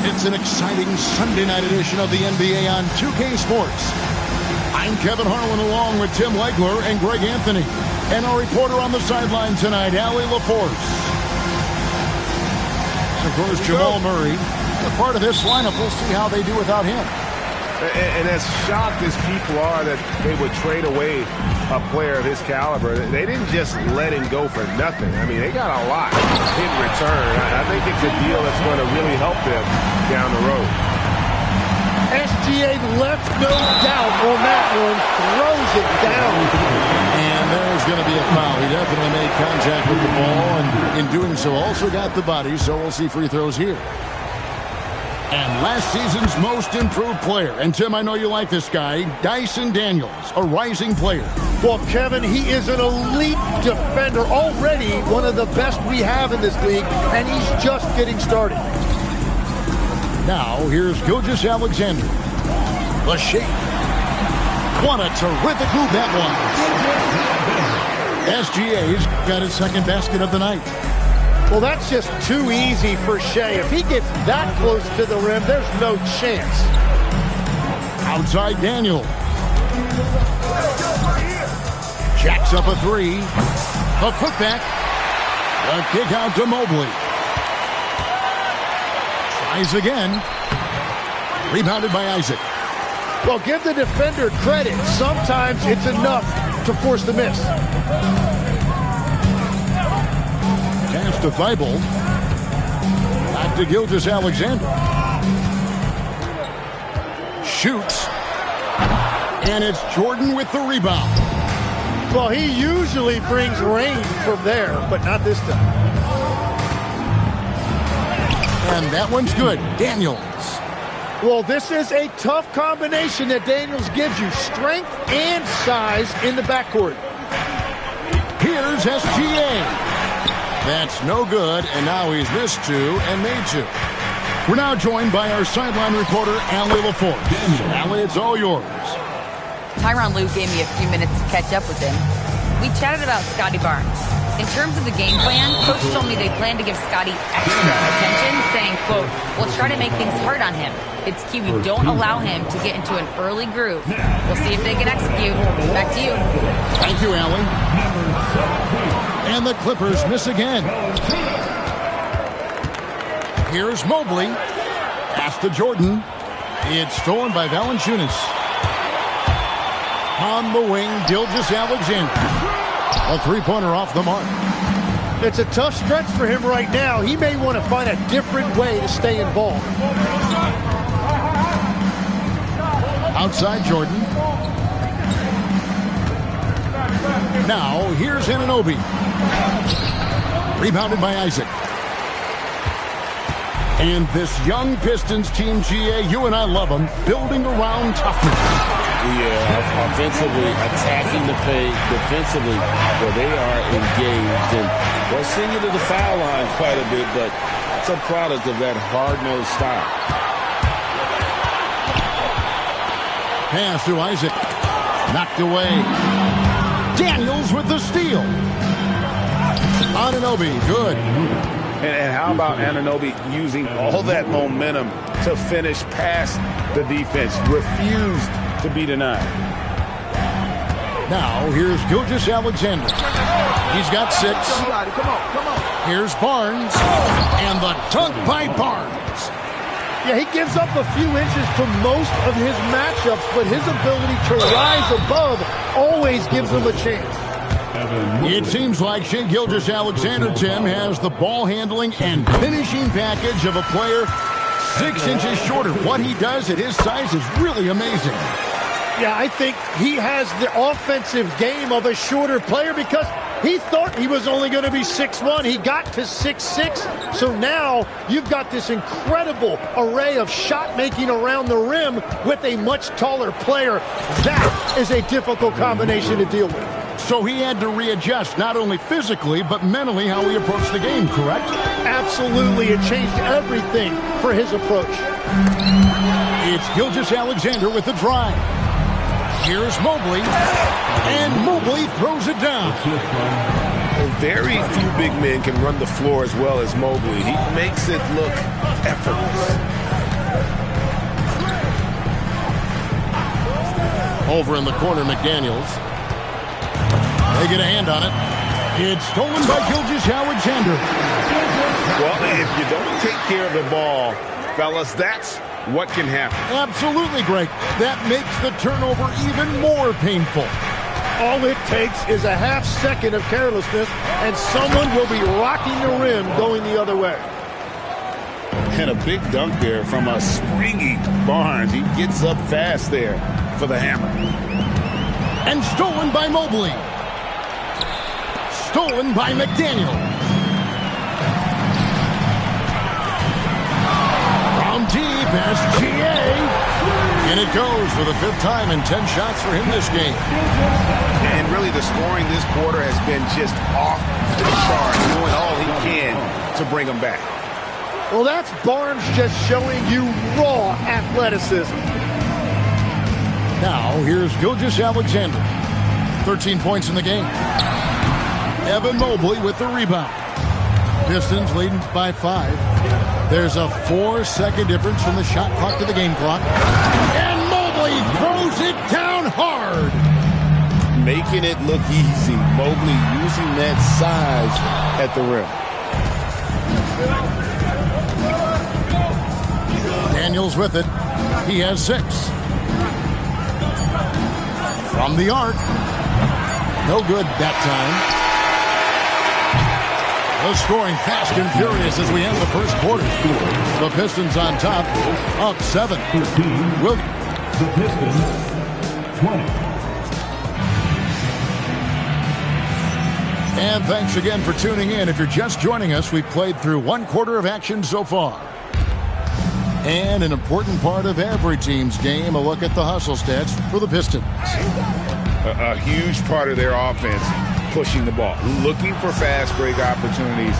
It's an exciting Sunday night edition of the NBA on 2K Sports. I'm Kevin Harlan along with Tim Legler and Greg Anthony. And our reporter on the sideline tonight, Allie LaForce. And of course, Jamal Murray. A part of this lineup, we'll see how they do without him. And as shocked as people are that they would trade away a player of his caliber, they didn't just let him go for nothing. I mean, they got a lot in return. I think it's a deal that's going to really help them down the road. SGA left no doubt on that one, throws it down. And there's going to be a foul. He definitely made contact with the ball, and in doing so also got the body, so we'll see free throws here. And last season's most improved player, and Tim, I know you like this guy, Dyson Daniels, a rising player. Well, Kevin, he is an elite defender, already one of the best we have in this league, and he's just getting started. Now, here's Gilgeous-Alexander. The shape. What a terrific move that was. SGA's got his second basket of the night. Well, that's just too easy for Shea. If he gets that close to the rim, there's no chance. Outside Daniel. Jacks up a three. A putback. A kick out to Mobley. Tries again. Rebounded by Isaac. Well, give the defender credit. Sometimes it's enough to force the miss. Pass to Thibault. Back to Gilgeous-Alexander. Shoots. And it's Jordan with the rebound. Well, he usually brings rain from there, but not this time. And that one's good. Daniels. Well, this is a tough combination that Daniels gives you. Strength and size in the backcourt. Here's SGA. That's no good, and now he's missed two and made two. We're now joined by our sideline reporter, Allie LaForce. Allie, it's all yours. Tyronn Lue gave me a few minutes to catch up with him. We chatted about Scottie Barnes. In terms of the game plan, Coach told me they plan to give Scottie extra attention, saying, quote, we'll try to make things hard on him. It's key we don't allow him to get into an early groove. We'll see if they can execute. Back to you. Thank you, Allie. And the Clippers miss again. Here's Mobley. Pass to Jordan. It's stolen by Valanciunas. On the wing, Gilgeous-Alexander. A three-pointer off the mark. It's a tough stretch for him right now. He may want to find a different way to stay involved. Outside Jordan. Now, here's Anunoby. Rebounded by Isaac. And this young Pistons team, GA, you and I love them, building around toughness. Yeah, offensively, attacking the paint, defensively, where they are engaged. And they'll send you to the foul line quite a bit, but it's a product of that hard-nosed style. Pass to Isaac. Knocked away. Daniels with the steal. Anunoby, good. And how about Anunoby using all that momentum to finish past the defense? Refused to be denied. Now, here's Gilgeous-Alexander. He's got six. Come on. Here's Barnes. And the dunk by Barnes. Yeah, he gives up a few inches to most of his matchups, but his ability to rise above always gives him a chance. It seems like Shai Gilgeous-Alexander, Tim, has the ball handling and finishing package of a player 6 inches shorter. What he does at his size is really amazing. Yeah, I think he has the offensive game of a shorter player because he thought he was only going to be 6'1". He got to 6'6". So now you've got this incredible array of shot making around the rim with a much taller player. That is a difficult combination to deal with. So he had to readjust not only physically but mentally how he approached the game, correct? Absolutely. It changed everything for his approach. It's Gilgeous-Alexander with the drive. Here's Mobley, and Mobley throws it down. Very few big men can run the floor as well as Mobley. He makes it look effortless. Over in the corner, McDaniels. They get a hand on it. It's stolen by Gilgeous-Alexander. Well, if you don't take care of the ball, fellas, that's what can happen. Absolutely, Greg. That makes the turnover even more painful. All it takes is a half second of carelessness, and someone will be rocking the rim going the other way. And a big dunk there from a springy Barnes. He gets up fast there for the hammer. And stolen by Mobley. Stolen by McDaniel. From deep as GA. And it goes for the 5th time in 10 shots for him this game. And really the scoring this quarter has been just off the charts, doing all he can to bring them back. Well, that's Barnes just showing you raw athleticism. Now, here's Gilgeous-Alexander. 13 points in the game. Evan Mobley with the rebound. Pistons leading by 5. There's a 4-second difference from the shot clock to the game clock. And Mobley throws it down hard. Making it look easy. Mobley using that size at the rim. Daniels with it. He has 6. From the arc. No good that time. The scoring fast and furious as we end the first quarter. The Pistons on top, up 7. The Pistons, 20. And thanks again for tuning in. If you're just joining us, we've played through 1 quarter of action so far. And an important part of every team's game, a look at the hustle stats for the Pistons. A huge part of their offense, pushing the ball. Looking for fast break opportunities,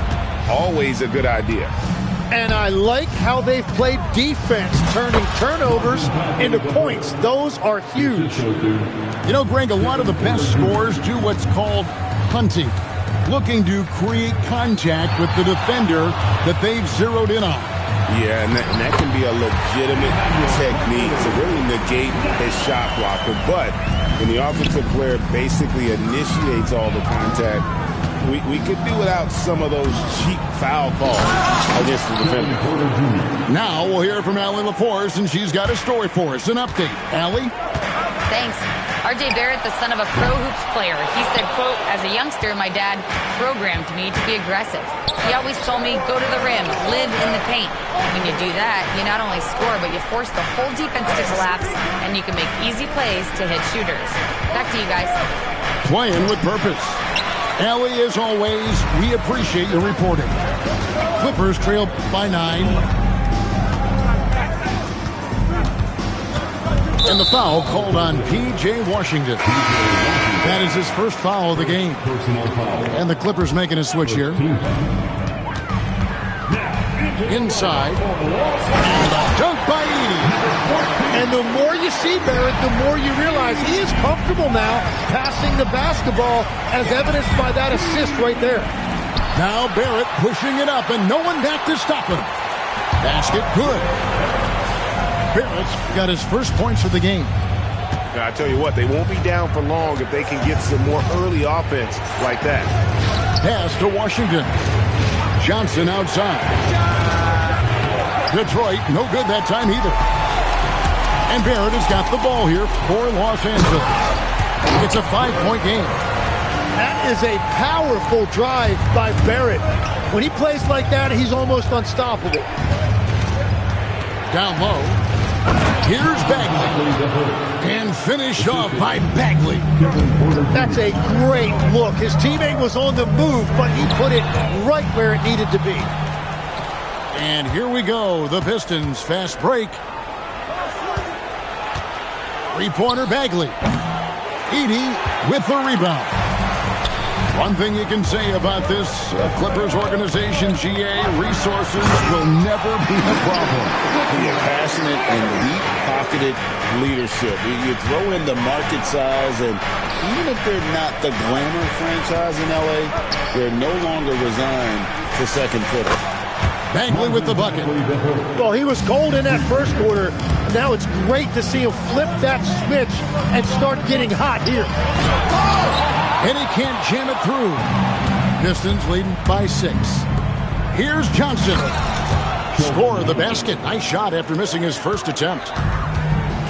always a good idea. And I like how they've played defense, turning turnovers into points. Those are huge. You know, Greg, a lot of the best scorers do what's called hunting, looking to create contact with the defender that they've zeroed in on. Yeah, and that can be a legitimate technique to really negate his shot blocker. But when the offensive player basically initiates all the contact, we could do without some of those cheap foul calls against the defender. Now we'll hear from Allie LaForce, and she's got a story for us. An update. Allie? Thanks. R.J. Barrett, the son of a pro hoops player. He said, quote, as a youngster, my dad programmed me to be aggressive. He always told me, go to the rim, live in the paint. When you do that, you not only score, but you force the whole defense to collapse, and you can make easy plays to hit shooters. Back to you guys. Playing with purpose. Allie, as always, we appreciate your reporting. Clippers trail by 9. And the foul called on P.J. Washington. That is his first foul of the game. And the Clippers making a switch here. Inside. And a dunk by Edey. And the more you see Barrett, the more you realize he is comfortable now passing the basketball, as evidenced by that assist right there. Now Barrett pushing it up, and no one back to stop him. Basket good. Barrett's got his first points of the game. Now, I tell you what, they won't be down for long if they can get some more early offense like that. Pass to Washington. Johnson outside. Detroit, no good that time either. And Barrett has got the ball here for Los Angeles. It's a 5-point game. That is a powerful drive by Barrett. When he plays like that, he's almost unstoppable. Down low. Here's Bagley. And finished off by Bagley. That's a great look. His teammate was on the move, but he put it right where it needed to be. And here we go. The Pistons fast break. 3-pointer Bagley. Edey with the rebound. One thing you can say about this Clippers organization, GA, resources will never be a problem. Passionate and deep-pocketed leadership. You throw in the market size, and even if they're not the glamour franchise in L.A., they're no longer resigned to second fiddle. Bagley with the bucket. Well, he was cold in that first quarter. Now it's great to see him flip that switch and start getting hot here. And he can't jam it through. Pistons leading by 6. Here's Johnson. Score the basket. Nice shot after missing his first attempt.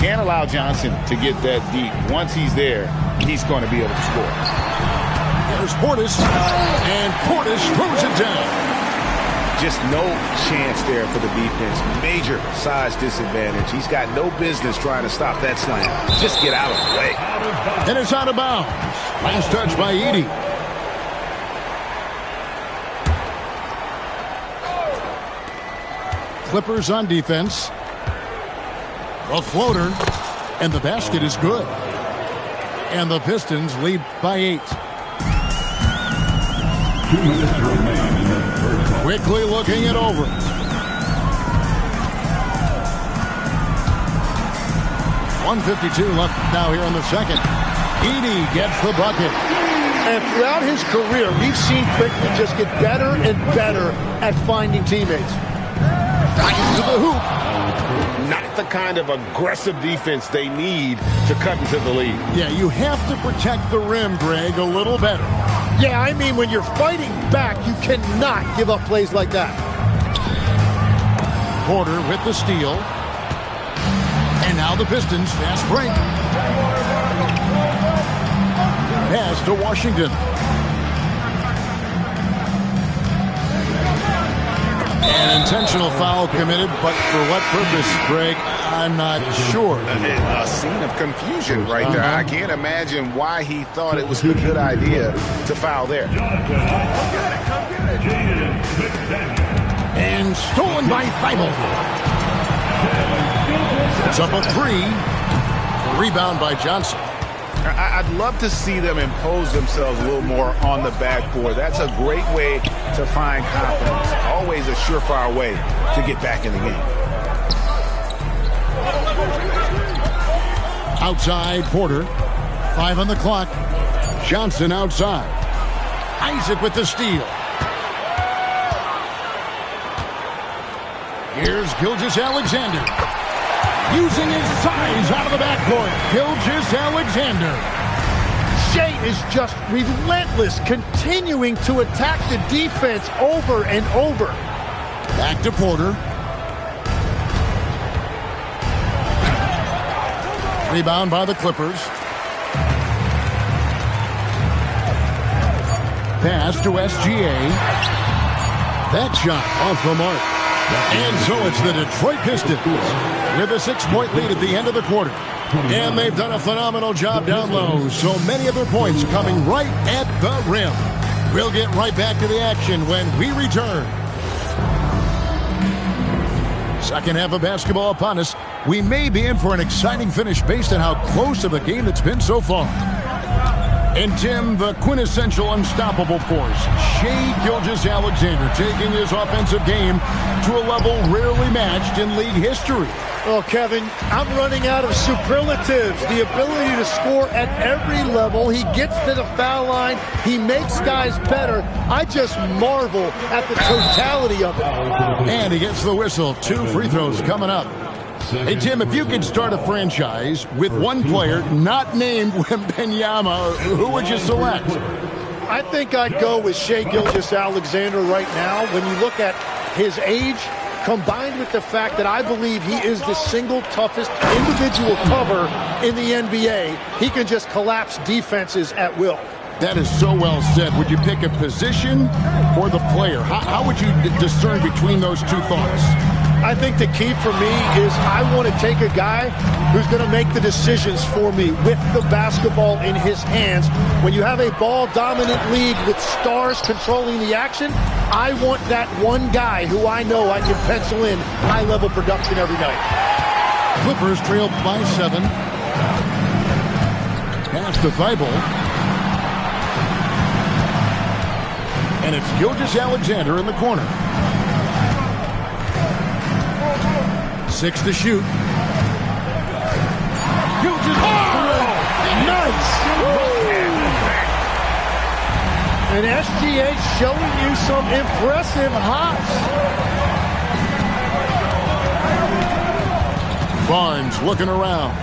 Can't allow Johnson to get that deep. Once he's there, he's going to be able to score. There's Portis, and Portis throws it down. Just no chance there for the defense. Major size disadvantage. He's got no business trying to stop that slam. Just get out of the way. And it's out of bounds. Last touch by Edey. Clippers on defense. A floater, and the basket is good. And the Pistons lead by 8. 2 minutes remain in the first half. Quickly looking it over. 1:52 left now here in the second. Edey gets the bucket. And throughout his career, we've seen Quickley just get better and better at finding teammates. Right to the hoop. Not the kind of aggressive defense they need to cut into the lead. Yeah, you have to protect the rim, Greg, a little better. Yeah, I mean, when you're fighting back, you cannot give up plays like that. Porter with the steal. And now the Pistons fast break. Pass to Washington. An intentional foul committed, but for what purpose, Greg? I'm not sure. A scene of confusion right there. I can't imagine why he thought it was a good idea to foul there. And stolen by Thibault. It's up a 3. Rebound by Johnson. I'd love to see them impose themselves a little more on the backboard. That's a great way to find confidence. Always a surefire way to get back in the game. Outside, Porter. 5 on the clock. Johnson outside. Isaac with the steal. Here's Gilgeous-Alexander. Using his size out of the backcourt. Gilgeous-Alexander. Shea is just relentless, continuing to attack the defense over and over. Back to Porter. Rebound by the Clippers. Pass to SGA. That shot off the mark. And so it's the Detroit Pistons with a 6-point lead at the end of the quarter. And they've done a phenomenal job down low. So many of their points coming right at the rim. We'll get right back to the action when we return. Second half of basketball upon us. We may be in for an exciting finish based on how close of a game it's been so far. And Tim, the quintessential unstoppable force, Shai Gilgeous-Alexander, taking his offensive game to a level rarely matched in league history. Well, Kevin, I'm running out of superlatives. The ability to score at every level. He gets to the foul line. He makes guys better. I just marvel at the totality of it. And he gets the whistle. 2 free throws coming up. Hey, Tim, if you could start a franchise with one player not named Wembanyama, who would you select? I think I'd go with Shai Gilgeous-Alexander right now. When you look at his age, combined with the fact that I believe he is the single toughest individual cover in the NBA, he can just collapse defenses at will. That is so well said. Would you pick a position or the player? How would you discern between those two thoughts? I think the key for me is I want to take a guy who's going to make the decisions for me with the basketball in his hands. When you have a ball-dominant league with stars controlling the action, I want that one guy who I know I can pencil in high-level production every night. Clippers trail by 7. Pass to Thibault. And it's Gilgeous-Alexander in the corner. 6 to shoot. Nice! And SGA showing you some impressive hops. Barnes looking around.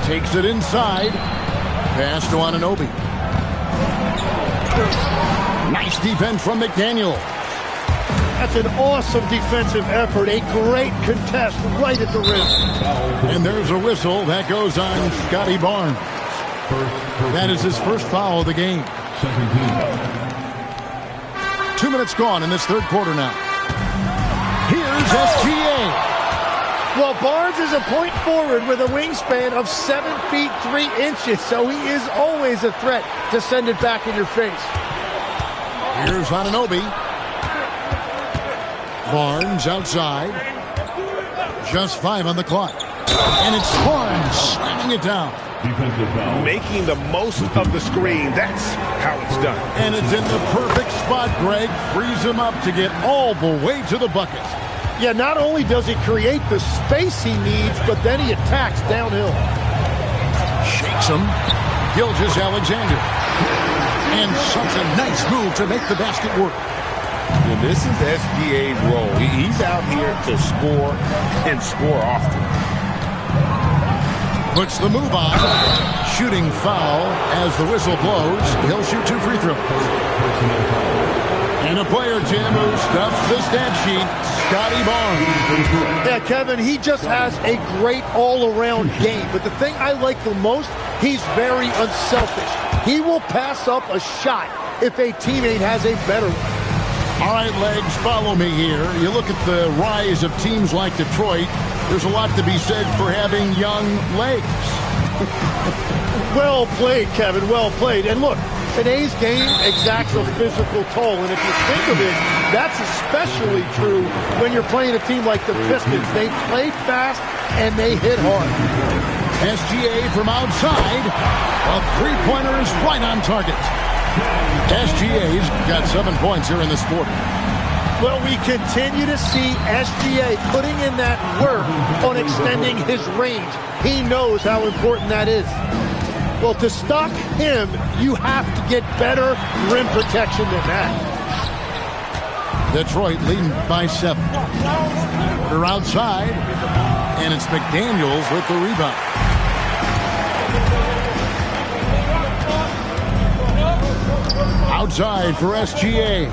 Takes it inside. Pass to Anunoby. Nice defense from McDaniel. That's an awesome defensive effort. A great contest right at the rim. And there's a whistle. That goes on Scotty Barnes. That is his first foul of the game. 2 minutes gone in this third quarter now. Here's SGA. Well, Barnes is a point forward with a wingspan of 7 feet 3 inches, so he is always a threat to send it back in your face. Here's Anunoby. Barnes outside. Just 5 on the clock. And it's Barnes slamming it down. Making the most of the screen. That's how it's done. And it's in the perfect spot, Greg. Frees him up to get all the way to the bucket. Yeah, not only does he create the space he needs, but then he attacks downhill. Shakes him. Gilgeous-Alexander. And such a nice move to make the basket work. And this is SGA's role. He's out here to score and score often. Puts the move on. Shooting foul as the whistle blows. He'll shoot 2 free throws. And a player, Jim, who stuffs the stat sheet, Scotty Barnes. Yeah, Kevin, he just has a great all-around game. But the thing I like the most, he's very unselfish. He will pass up a shot if a teammate has a better one. All right, Legs, follow me here. You look at the rise of teams like Detroit, there's a lot to be said for having young legs. Well played, Kevin, well played. And look, today's game exacts a physical toll. And if you think of it, that's especially true when you're playing a team like the Pistons. They play fast and they hit hard. SGA from outside. A three-pointer is right on target. SGA's got 7 points here in this quarter. Well, we continue to see SGA putting in that work on extending his range. He knows how important that is. Well, to stop him, you have to get better rim protection than that. Detroit leading by 7. They're outside, and it's McDaniels with the rebound. Outside for SGA.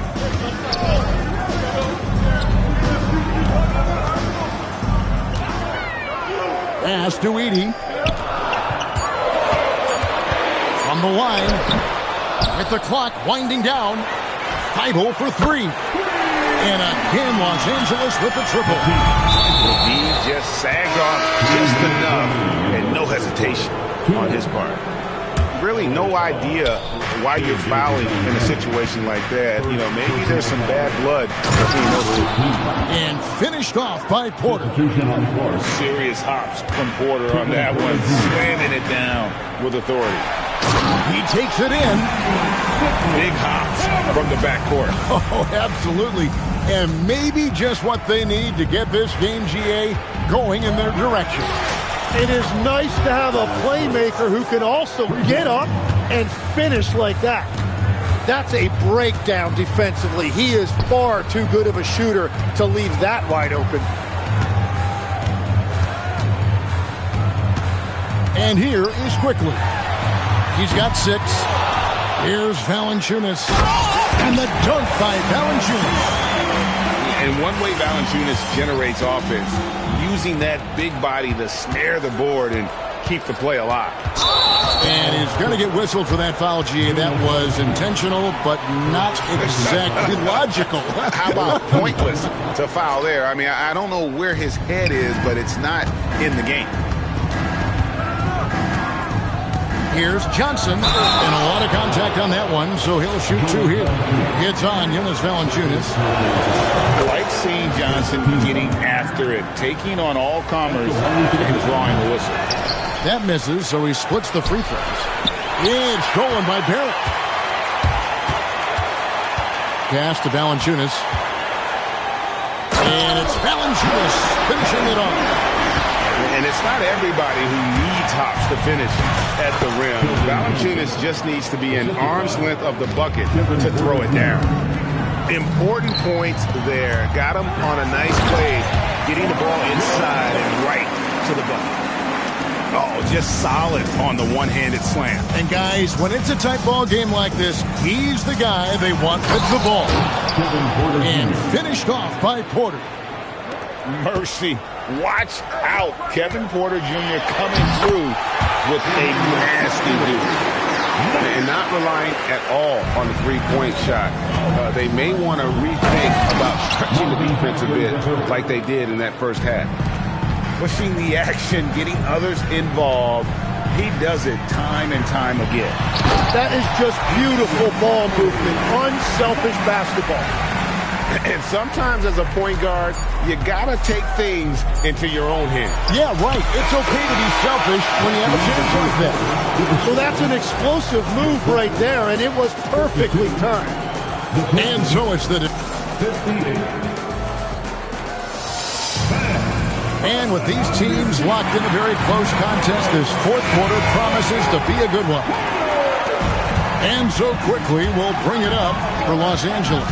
Pass to Edey. From the line. With the clock winding down. Thibault for 3. And again, Los Angeles with the triple. He just sagged off just enough and no hesitation on his part. Really no idea why you're fouling in a situation like that. You know, maybe there's some bad blood between those two. And finished off by Porter. Serious hops from Porter on that one. Slamming it down with authority. He takes it in. Big hops from the backcourt. Oh, absolutely. And maybe just what they need to get this game, GA, going in their direction. It is nice to have a playmaker who can also get up and finish like that. That's a breakdown defensively. He is far too good of a shooter to leave that wide open. And here is Quickly. He's got 6. Here's Valanciunas. And the dunk by Valanciunas. And one way Valanciunas generates offense, using that big body to snare the board and keep the play alive. And he's going to get whistled for that foul, GA. That was intentional, but not exactly logical. How about pointless to foul there? I mean, I don't know where his head is, but it's not in the game. Here's Johnson, and a lot of contact on that one, so he'll shoot 2 here. It's on Jonas Valanciunas. I like seeing Johnson getting after it, taking on all comers and drawing the whistle. That misses, so he splits the free throws. It's stolen by Barrett. Pass to Valanciunas. And it's Valanciunas finishing it off. And it's not everybody who needs hops to finish at the rim. Valanciunas just needs to be an arm's length of the bucket to throw it down. Important points there. Got him on a nice play, getting the ball inside and right to the bucket. Oh, just solid on the one-handed slam. And guys, when it's a tight ball game like this, he's the guy they want with the ball. And finished off by Porter. Mercy. Watch out. Kevin Porter Jr. coming through with a nasty dude. And not relying at all on the three-point shot. They may want to rethink about stretching the defense a bit like they did in that first half. Pushing the action, getting others involved. He does it time and time again. That is just beautiful ball movement, unselfish basketball. And sometimes as a point guard, you got to take things into your own hands. Yeah, right. It's okay to be selfish when you have a chance like that. So that's an explosive move right there, and it was perfectly timed. And so it's the... And with these teams locked in a very close contest, this fourth quarter promises to be a good one. And so quickly, we'll bring it up for Los Angeles.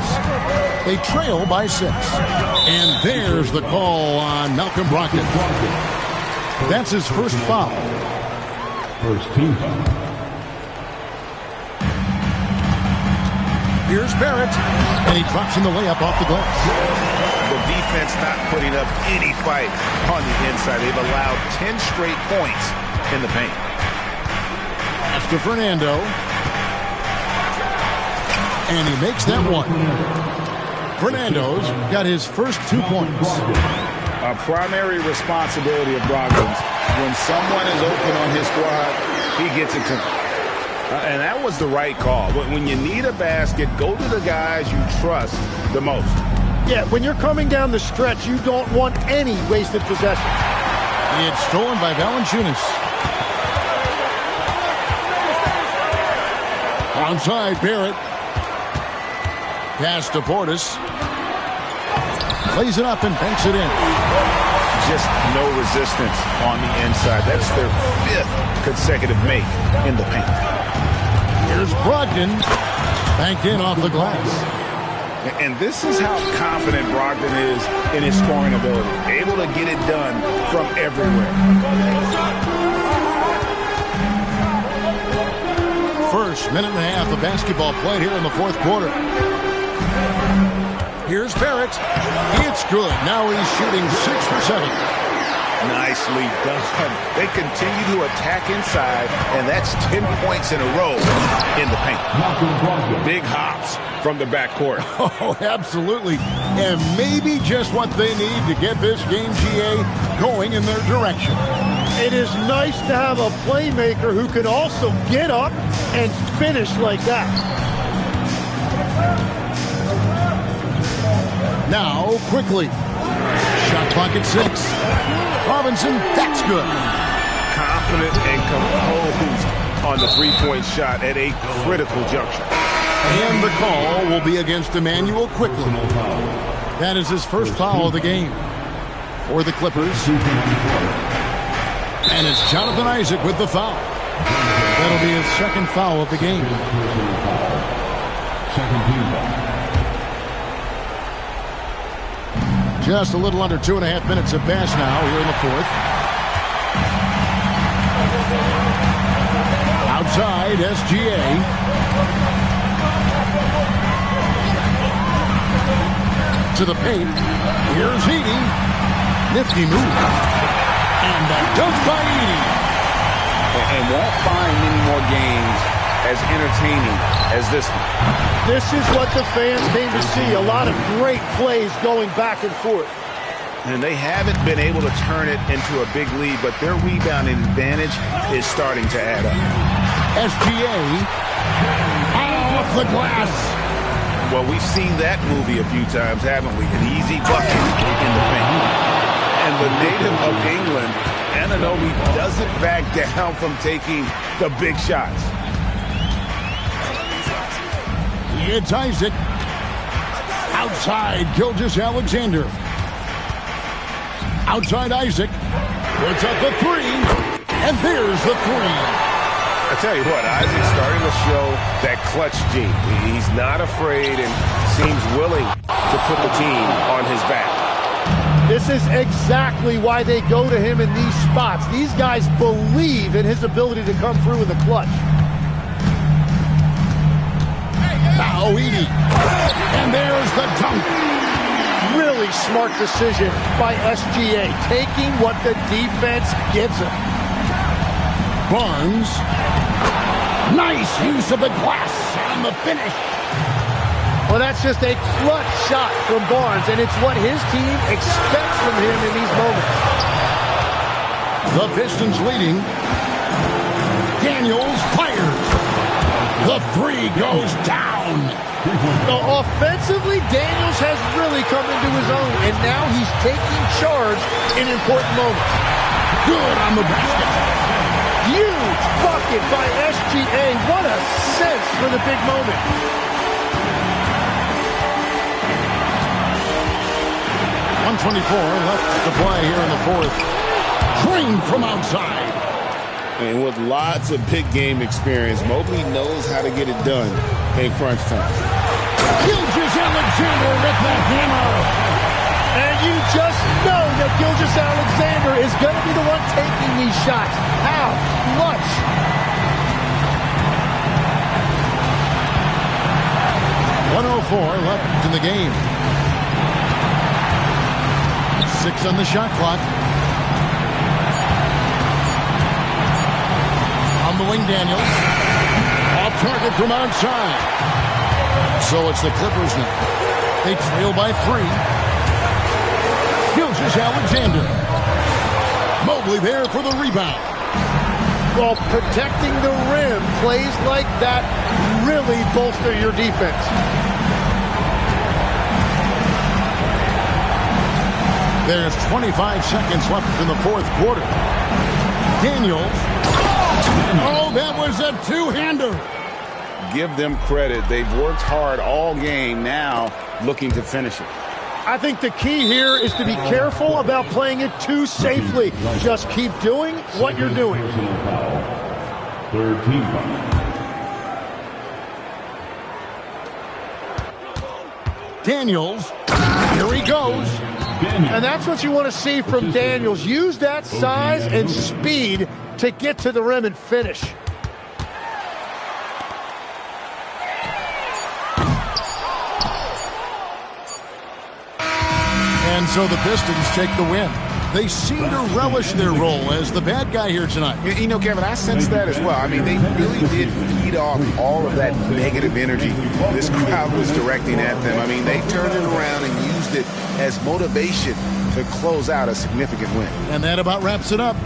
They trail by 6. And there's the call on Malcolm Brogdon. That's his first foul. First team foul. Here's Barrett. And he drops in the layup off the glass. The defense not putting up any fight on the inside. They've allowed 10 straight points in the paint. That's to Fernando. And he makes that one. Fernando's got his first 2 points. A primary responsibility of Brogdon's. When someone is open on his squad, he gets it to them. And that was the right call. But when you need a basket, go to the guys you trust the most. Yeah, when you're coming down the stretch, you don't want any wasted possession. It's stolen by Valanciunas. Outside, Barrett. Pass to Portis. Plays it up and banks it in. Just no resistance on the inside. That's their 5th consecutive make in the paint. Here's Brogdon. Banked in off the glass. And this is how confident Brogdon is in his scoring ability. Able to get it done from everywhere. First minute and a half of basketball played here in the fourth quarter. Here's Barrett. It's good. Now he's shooting 6 for 7. Nicely done. They continue to attack inside, and that's 10 points in a row in the paint. Big hops from the backcourt. Oh, absolutely. And maybe just what they need to get this game, GA, going in their direction. It is nice to have a playmaker who can also get up and finish like that. Now, quickly. Shot clock at 6. Robinson, that's good. Confident and composed on the three-point shot at a critical juncture. And the call will be against Immanuel Quickley. That is his first foul of the game for the Clippers. And it's Jonathan Isaac with the foul. That'll be his second foul of the game. Second team foul. Just a little under 2.5 minutes of pass now here in the fourth. Outside, SGA. To the paint. Here's Edey. Nifty move. And that dunk by Edey. And won't find many more games as entertaining as this one. This is what the fans came to see. A lot of great plays going back and forth. And they haven't been able to turn it into a big lead, but their rebounding advantage is starting to add up. SGA off the glass. Well, we've seen that movie a few times, haven't we? An easy bucket in the paint. And the native of England, Anunoby, doesn't back down from taking the big shots. It's Isaac. Outside, Gilgeous-Alexander. Outside Isaac. Puts up the 3. And there's the 3. I tell you what, Isaac's starting to show that clutch gene. He's not afraid and seems willing to put the team on his back. This is exactly why they go to him in these spots. These guys believe in his ability to come through in the clutch. Now Edey. And there's the dunk. Really smart decision by SGA, taking what the defense gives him. Barnes. Nice use of the glass and the finish. Well, that's just a clutch shot from Barnes, and it's what his team expects from him in these moments. The Pistons leading. Daniels fires. The three goes down. Now, offensively, Daniels has really come into his own, and now he's taking charge in important moments. Good on the basket. Huge bucket by SGA. What a sense for the big moment. .124 left to play here in the fourth. Drained from outside. And with lots of big game experience, Mobley knows how to get it done in crunch time. Gilgeous-Alexander with the hammer. And you just know that Gilgeous-Alexander is going to be the one taking these shots. How clutch. .104 left in the game. 6 on the shot clock. On the wing, Daniels. Off target from outside. So it's the Clippers now. They trail by 3. Gilgeous-Alexander. Mobley there for the rebound. Well, protecting the rim, plays like that really bolster your defense. There's 25 seconds left in the fourth quarter. Daniels. Oh, that was a two-hander. Give them credit. They've worked hard all game, now looking to finish it. I think the key here is to be careful about playing it too safely. Just keep doing what you're doing. Third team foul. Daniels. Here he goes. And that's what you want to see from Daniels. Use that size and speed to get to the rim and finish. And so the Pistons take the win. They seem to relish their role as the bad guy here tonight. You know, Kevin, I sense that as well. I mean, they really did feed off all of that negative energy this crowd was directing at them. I mean, they turned it around and used it as motivation to close out a significant win. And that about wraps it up.